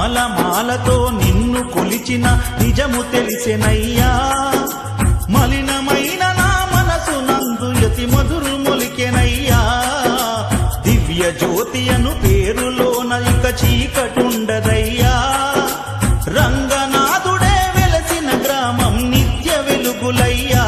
మాలతో నిన్ను కొలిచిన నిజము తెలిసెనయ్యా మలినమైన నా మనసు నందు యతి మధురు మొలికెనయ్యా దివ్య జ్యోతి అను పేరులోన ఇక చీకటుండదయ్యా రంగనాథుడే వెలసిన గ్రామం నిత్య వెలుగులయ్యా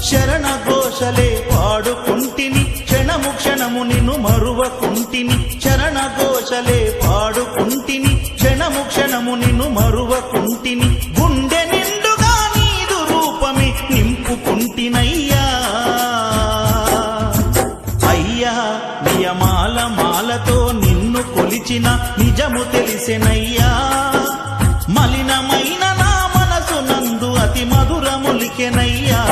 శరణ ఘోషలే పాడుకుంటిని క్షణము క్షణము నిన్ను మరువకుంటిని శరణ ఘోషలే పాడుకుంటిని క్షణము క్షణము నిన్ను మరువకుంటిని గుండె నిండుగా నీదు రూపమే నింపుకుంటినయ్యా అయ్యా మాలతో నిన్ను కొలిచిన నిజము తెలిసెనయ్యా మలినమైన నా మనసు నందు అతి మధురములికెనయ్యా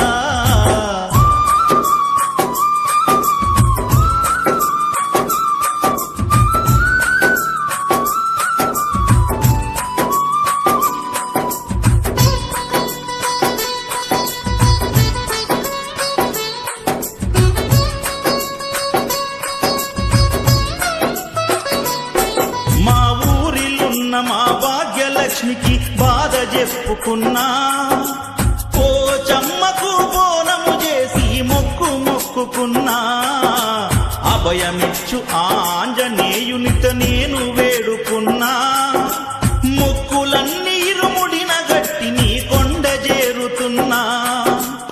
మా భాగ్యలక్ష్మికి బాధ చెప్పుకున్నా పోచమ్మకు బోనము చేసి మొక్కుకున్నా అభయమిచ్చు ఆంజనేయునితో నేను వేడుకున్నా మొక్కులన్నీ ఇరుముడిన గట్టి నీ కొండ చేరుతున్నా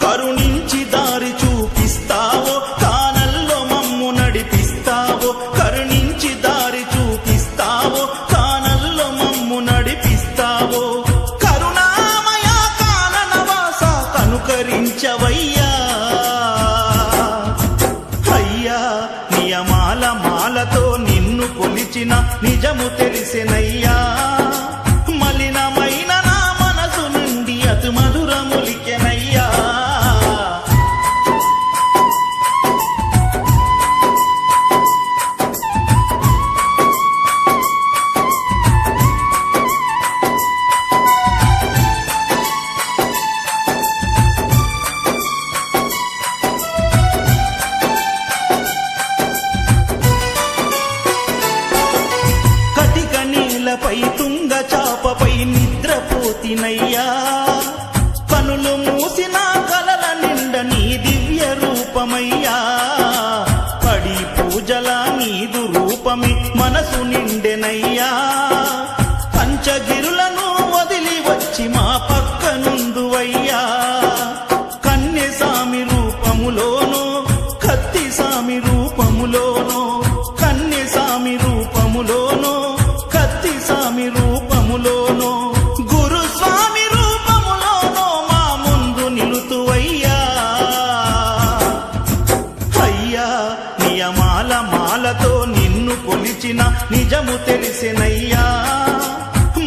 కరుణించి దారి చూపిస్తావో కానల్లో మమ్ము నడిపిస్తావో కరుణించి దారి చూపిస్తావో నడిపిస్తావో కరుణామయ కాననవాస కనుకరించవయ్యా అయ్యా మాలతో నిన్ను కొలిచిన నిజము తెలిసెనయ్యా మలినమైన నా మనసు నుండి అతి మధురములికెనయ్యా పై తుంగ చాపపై నిద్రపోతినయ్యా కనులు మూసిన కలల నిండ నీ దివ్య రూపమయ్యా పడి పూజల నీదు రూపమి మనసు నిండెనయ్యా పంచగిరులను వదిలి వచ్చి మా పక్కనుందువయ్యా కన్య సామి రూపములోనో కత్తి సామి రూపములోనో కన్య సామి రూపములోనో స్వామి రూపములోనో గురుస్వామి రూపములోనో మా ముందు నిలుతువయ్యా అయ్యా మాలతో నిన్ను కొలిచిన నిజము తెలిసెనయ్యా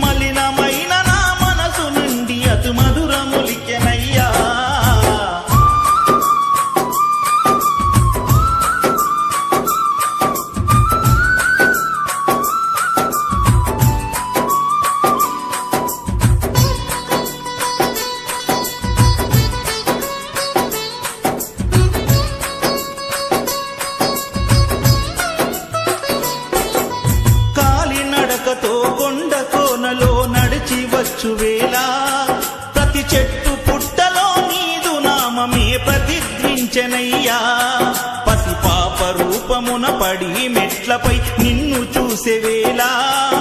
మలినమైన నా మనసు నుండి అతి మధురములికెనయ్యా కొండ కోనలో నడిచి వచ్చు వేళ ప్రతి చెట్టు పుట్టలో నీదు నామమే ప్రతిధ్వించెనయ్యా పసిపాప రూపమున పడి మెట్లపై నిన్ను చూసే వేళ